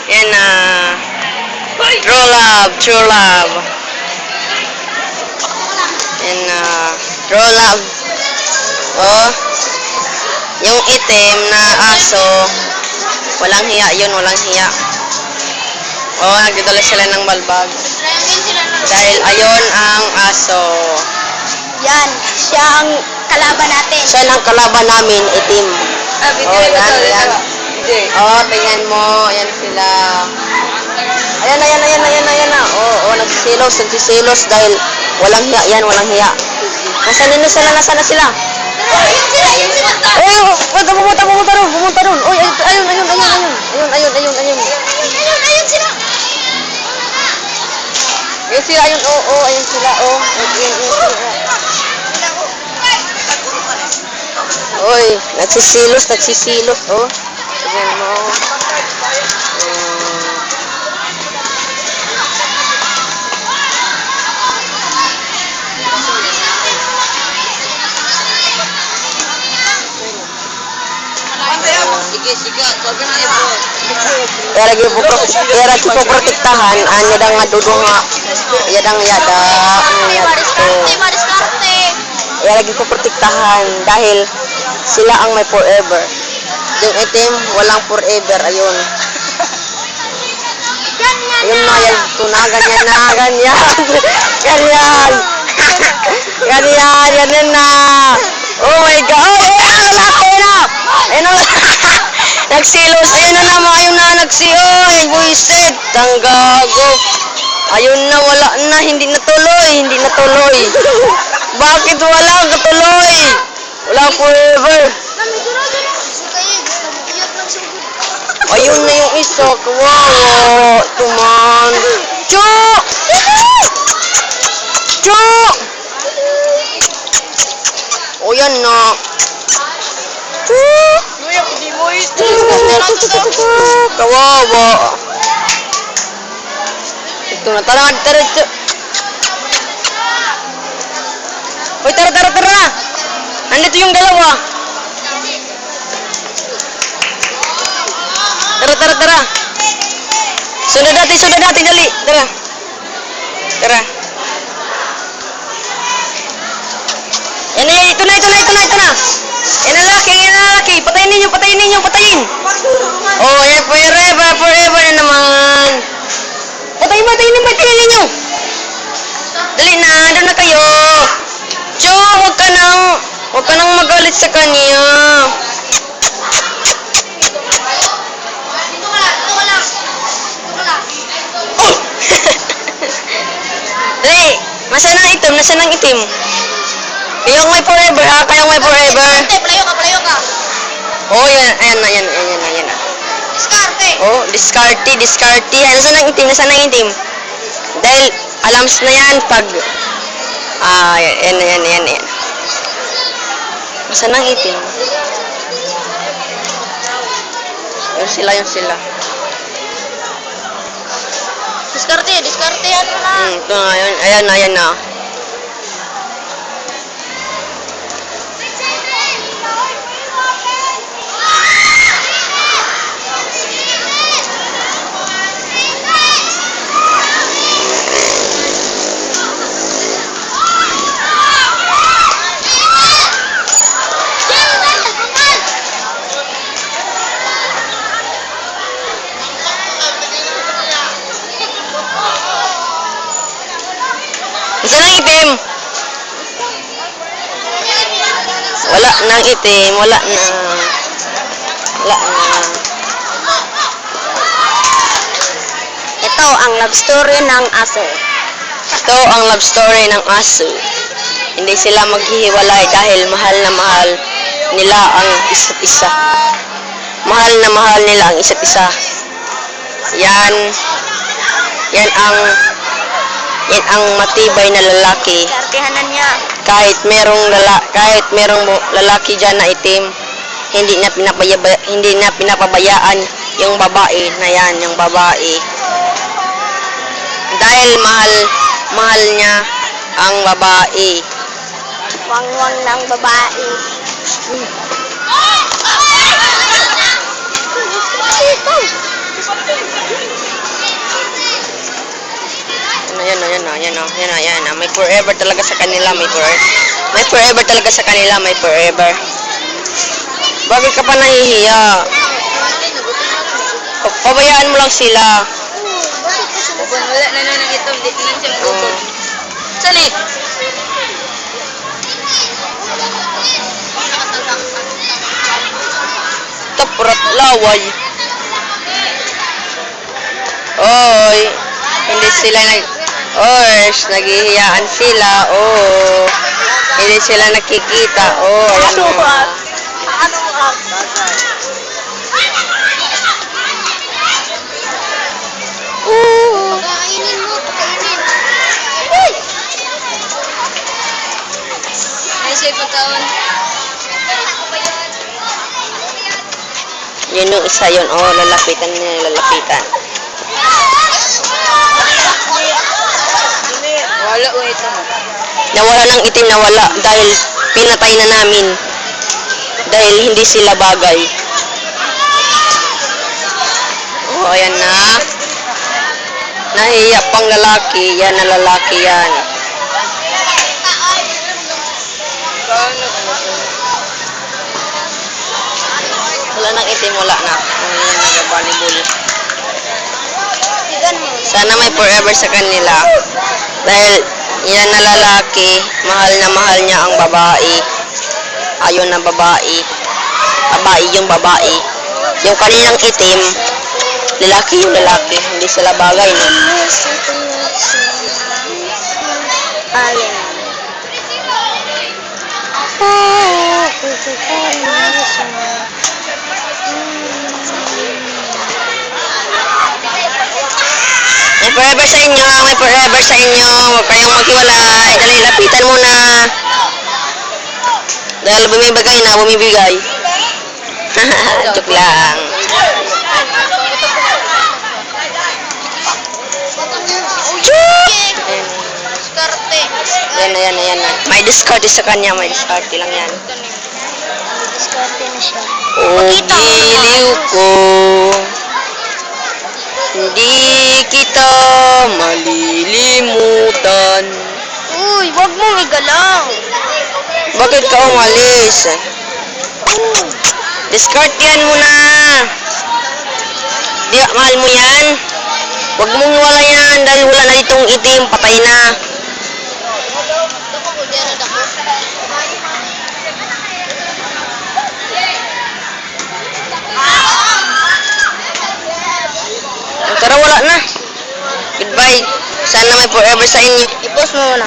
Yan na. True love, true love. Yan na. True love. Oh. Yung itim na aso, walang hiya yun, walang hiya. Oh, nagdadala sila ng balbag. Dahil ayon ang aso. Yan, siya ang kalaban natin. Siya ang kalaban namin, itim. Oh, yan. Oh, tingnan mo. Ayan sila. Ayan na. Oh, nagsisilos dahil walang hiya. Yan, walang hiya. Nasaan na sila? Ayun sila. Pumunta ron. Uy, ayun. Ayun sila. Ayun sila, ayun. Oh, ayun sila. Oh, ayun sila. Uy, nagsisilos. Oh, tingnan mo. Kaya lagi po protektahan, anya dang dudong yadang yada. Kaya lagi po protektahan dahil sila ang may forever. Yung itim, walang forever, ayun. Ayun na, yan, tuna, ganyan na. Oh my God, lalaki na. Ayun na. Nagsilos, ayun na, buisit, ang gago. Ayun na, wala na, hindi natuloy. Bakit wala katuloy? Wala forever. Ayun na yung isa, kawawa, tuman. Chuk! O yan na. Kawawa. Ito na, tara. Uy, tara. Nandito yung dalawa. Tara. Sunod natin, dali. Tara. Yan, ito na. Yan ang laki. Patayin ninyo. Oh, yan, forever na naman. Patayin ninyo. Dali na, doon na kayo. Cho, huwag ka nang magalit sa kanya. Oh! Dali, nasaan ang itim? Kayong may forever ha, Palayo ka. Oh, ayan na. Diskarte. Oh, diskarte. Nasaan ang itim? Dahil, alams na yan pag... yan. Nasaan ang itim? Yun sila. Diskarte yan mo na. Ito na, ayan na. Nasaan ang itim? Wala nang itim, wala na. Ito ang love story ng aso. Ito ang love story ng aso. Hindi sila maghihiwalay dahil mahal na mahal nila ang isa't isa. Mahal na mahal nila ang isa't isa. Yan ang matibay na lalaki. Kartihanan niya. Kahit merong lalaki diyan na itim, hindi na pinapabayaan yung babae na yan, yung babae. Dahil mahal niya ang babae. Wangwang ng babae. yan o, yan o, yan o. May forever talaga sa kanila, may forever talaga sa kanila, may forever. Bakit ka pa nahihiya? Pabayaan mo lang sila. Wala na nang ito. Di na siya Oh. Sanik. Taprat laway. Oy, hindi sila naghihiyaan sila. Oh. Hindi sila nakikita. Oh, ayan o. Ano ba? Kainin mo, kainin. Ay, siya pagkaon. Yun yung isa yun. Oh, lalapitan niya, lalapitan. Wala o ito. Nawala ng itim, nawala dahil pinatay na namin. Dahil hindi sila bagay. Oh, ayan na. Nahiya pang lalaki. Yan na lalaki yan. Wala nang itim, wala na. Oh, yan nag-volleyball. Sana may forever sa kanila. Dahil yan na lalaki, mahal niya ang babae. Ayun na babae. Babae yung babae. Yung kanilang itim, lalaki yung lalaki. Hindi sila bagay, no? Ayan. May forever sa inyo, may forever sa inyo. Huwag kayong maghiwalay. Dali, lapitan mo na. Dahil bumibigay na, bumibigay. Joke lang. Diskarte. Yan na, yan na, yan na. May diskarte sa kanya, may diskarte lang yan. Diskarte na siya. Oh, giliw ko. Hindi kita malilimutan. Uy, wag mo igalaw. Bakit ka umalis? Diskartehan mo na. Di, mahal mo yan? Huwag mong wala yan dahil wala na ditong itim, patay na. Tara, wala na. Goodbye. Sana may forever sa inyo. I-post mo muna.